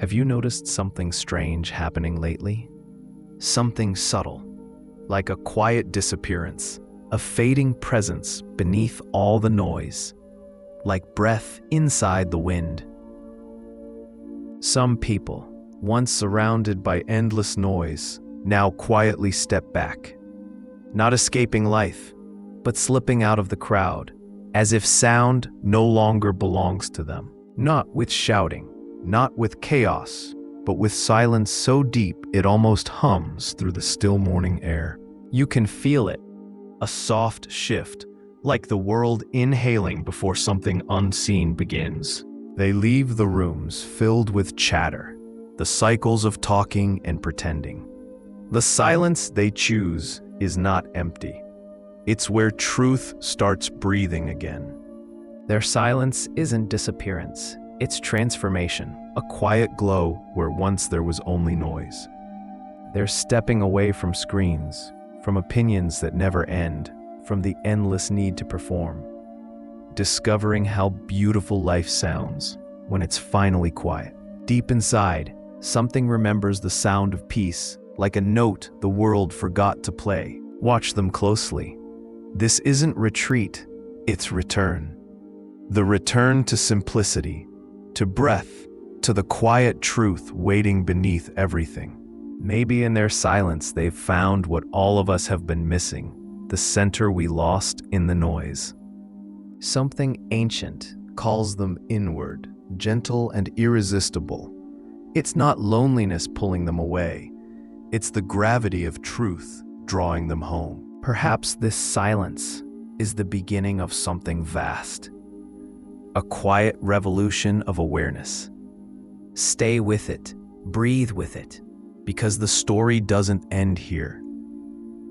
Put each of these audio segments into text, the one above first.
Have you noticed something strange happening lately? Something subtle, like a quiet disappearance, a fading presence beneath all the noise, like breath inside the wind. Some people, once surrounded by endless noise, now quietly step back, not escaping life, but slipping out of the crowd, as if sound no longer belongs to them. Not with shouting, not with chaos, but with silence so deep it almost hums through the still morning air. You can feel it, a soft shift, like the world inhaling before something unseen begins. They leave the rooms filled with chatter, the cycles of talking and pretending. The silence they choose is not empty. It's where truth starts breathing again. Their silence isn't disappearance, it's transformation, a quiet glow where once there was only noise. They're stepping away from screens, from opinions that never end, from the endless need to perform, discovering how beautiful life sounds when it's finally quiet. Deep inside, something remembers the sound of peace, like a note the world forgot to play. Watch them closely. This isn't retreat, it's return. The return to simplicity, to breath, to the quiet truth waiting beneath everything. Maybe in their silence they've found what all of us have been missing, the center we lost in the noise. Something ancient calls them inward, gentle and irresistible. It's not loneliness pulling them away, it's the gravity of truth drawing them home. Perhaps this silence is the beginning of something vast, a quiet revolution of awareness. Stay with it, breathe with it, because the story doesn't end here.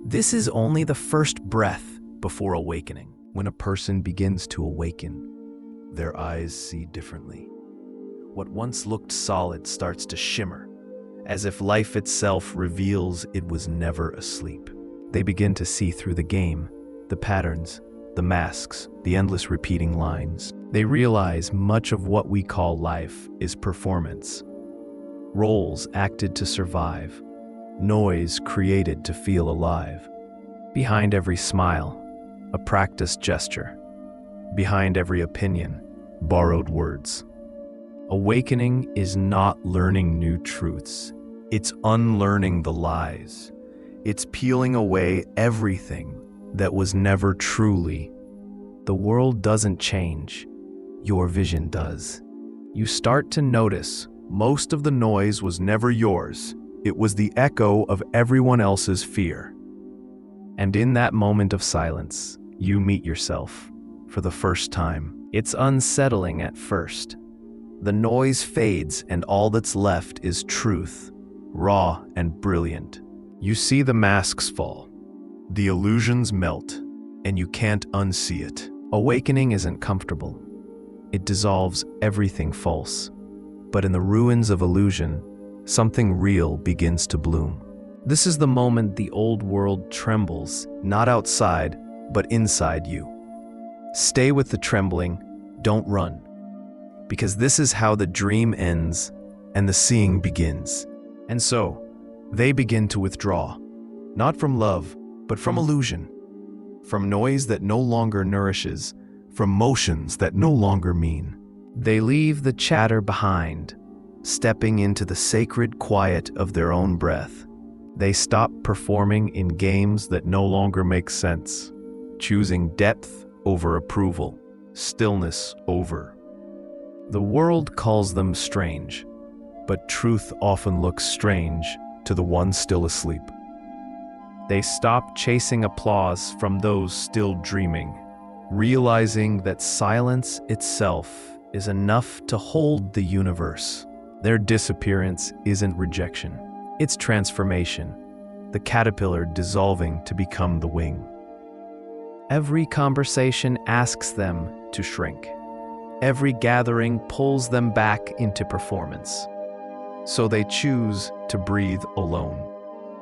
This is only the first breath before awakening. When a person begins to awaken, their eyes see differently. What once looked solid starts to shimmer, as if life itself reveals it was never asleep. They begin to see through the game, the patterns, the masks, the endless repeating lines. They realize much of what we call life is performance. Roles acted to survive, noise created to feel alive. Behind every smile, a practiced gesture. Behind every opinion, borrowed words. Awakening is not learning new truths. It's unlearning the lies. It's peeling away everything that was never truly. The world doesn't change. Your vision does. You start to notice most of the noise was never yours. It was the echo of everyone else's fear. And in that moment of silence, you meet yourself for the first time. It's unsettling at first. The noise fades and all that's left is truth, raw and brilliant. You see the masks fall, the illusions melt, and you can't unsee it. Awakening isn't comfortable. It dissolves everything false. But in the ruins of illusion, something real begins to bloom. This is the moment the old world trembles, not outside, but inside you. Stay with the trembling, don't run. Because this is how the dream ends and the seeing begins. And so, they begin to withdraw, not from love, but from illusion, from noise that no longer nourishes, from motions that no longer mean. They leave the chatter behind, stepping into the sacred quiet of their own breath. They stop performing in games that no longer make sense, choosing depth over approval, stillness over. The world calls them strange, but truth often looks strange to the one still asleep. They stop chasing applause from those still dreaming, realizing that silence itself is enough to hold the universe. Their disappearance isn't rejection, it's transformation, the caterpillar dissolving to become the wing. Every conversation asks them to shrink. Every gathering pulls them back into performance. So they choose to breathe alone.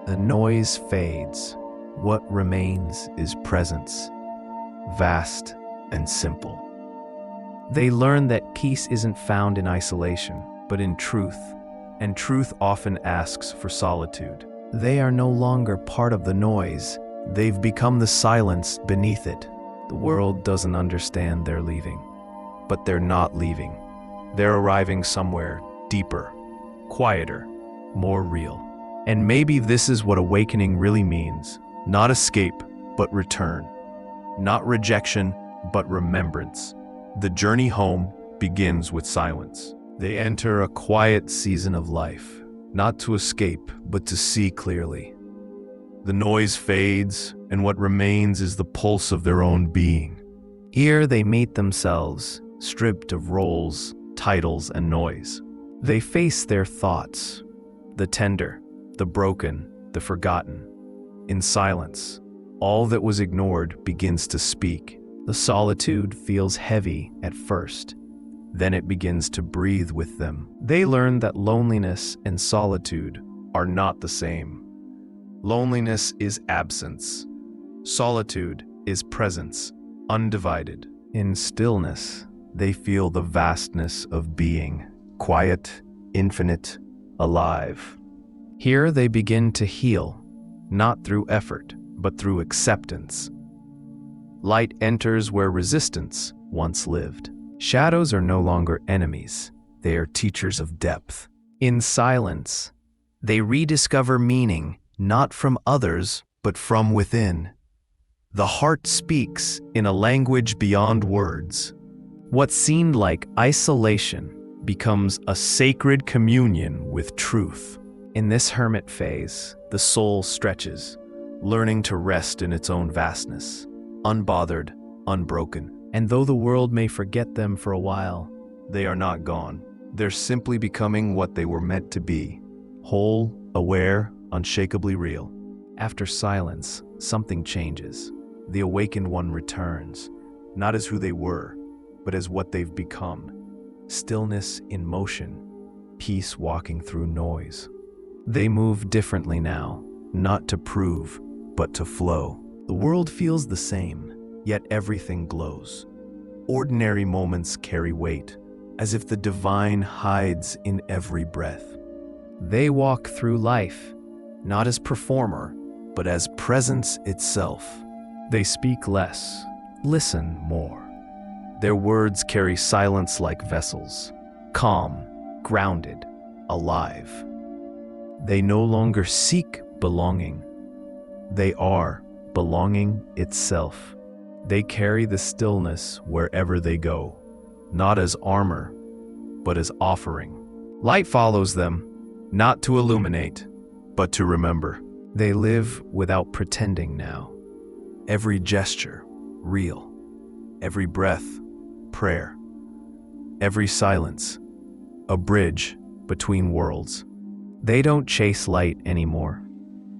The noise fades. What remains is presence, vast and simple. They learn that peace isn't found in isolation, but in truth, and truth often asks for solitude. They are no longer part of the noise. They've become the silence beneath it. The world doesn't understand they're leaving, but they're not leaving. They're arriving somewhere deeper, quieter, more real. And maybe this is what awakening really means. Not escape, but return. Not rejection, but remembrance. The journey home begins with silence. They enter a quiet season of life, not to escape, but to see clearly. The noise fades, and what remains is the pulse of their own being. Here they meet themselves, stripped of roles, titles, and noise. They face their thoughts, the tender, the broken, the forgotten. In silence, all that was ignored begins to speak. The solitude feels heavy at first. Then it begins to breathe with them. They learn that loneliness and solitude are not the same. Loneliness is absence. Solitude is presence, undivided. In stillness, they feel the vastness of being, quiet, infinite, alive. Here they begin to heal, not through effort, but through acceptance. Light enters where resistance once lived. Shadows are no longer enemies. They are teachers of depth. In silence, they rediscover meaning, not from others, but from within. The heart speaks in a language beyond words. What seemed like isolation becomes a sacred communion with truth. In this hermit phase, the soul stretches, learning to rest in its own vastness, unbothered, unbroken. And though the world may forget them for a while, they are not gone. They're simply becoming what they were meant to be: whole, aware, unshakably real. After silence, something changes. The awakened one returns, not as who they were, but as what they've become. Stillness in motion, peace walking through noise. They move differently now, not to prove, but to flow. The world feels the same, yet everything glows. Ordinary moments carry weight, as if the divine hides in every breath. They walk through life, not as performer, but as presence itself. They speak less, listen more. Their words carry silence like vessels, calm, grounded, alive. They no longer seek belonging. They are belonging itself. They carry the stillness wherever they go, not as armor, but as offering. Light follows them, not to illuminate, but to remember. They live without pretending now. Every gesture, real. Every breath, prayer. Every silence, a bridge between worlds. They don't chase light anymore.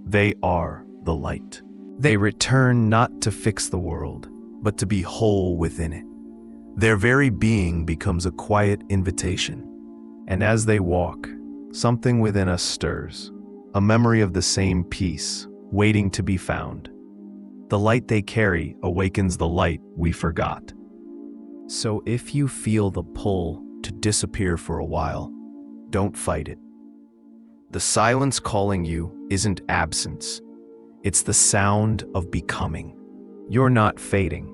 They are the light. They return not to fix the world, but to be whole within it. Their very being becomes a quiet invitation. And as they walk, something within us stirs, a memory of the same peace, waiting to be found. The light they carry awakens the light we forgot. So if you feel the pull to disappear for a while, don't fight it. The silence calling you isn't absence. It's the sound of becoming. You're not fading.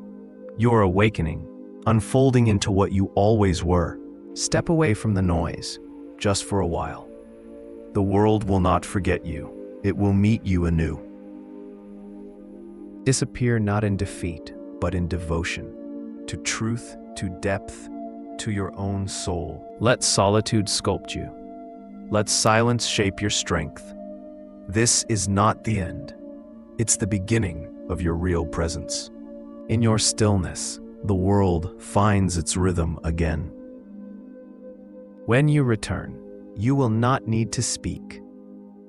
You're awakening, unfolding into what you always were. Step away from the noise, just for a while. The world will not forget you. It will meet you anew. Disappear not in defeat, but in devotion, to truth, to depth, to your own soul. Let solitude sculpt you. Let silence shape your strength. This is not the end. It's the beginning of your real presence. In your stillness, the world finds its rhythm again. When you return, you will not need to speak.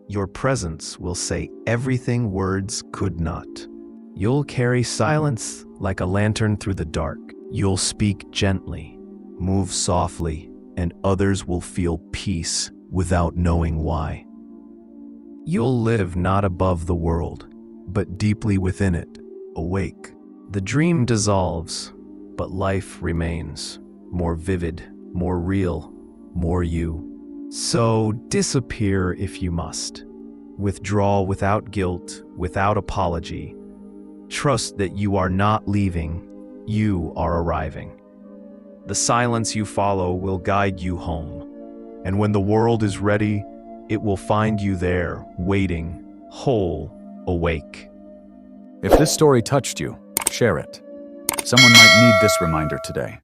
Your presence will say everything words could not. You'll carry silence like a lantern through the dark. You'll speak gently, move softly, and others will feel peace without knowing why. You'll live not above the world, but deeply within it, awake. The dream dissolves, but life remains, more vivid, more real, more you. So disappear if you must. Withdraw without guilt, without apology. Trust that you are not leaving, you are arriving. The silence you follow will guide you home. And when the world is ready, it will find you there, waiting, whole, awake. If this story touched you, share it. Someone might need this reminder today.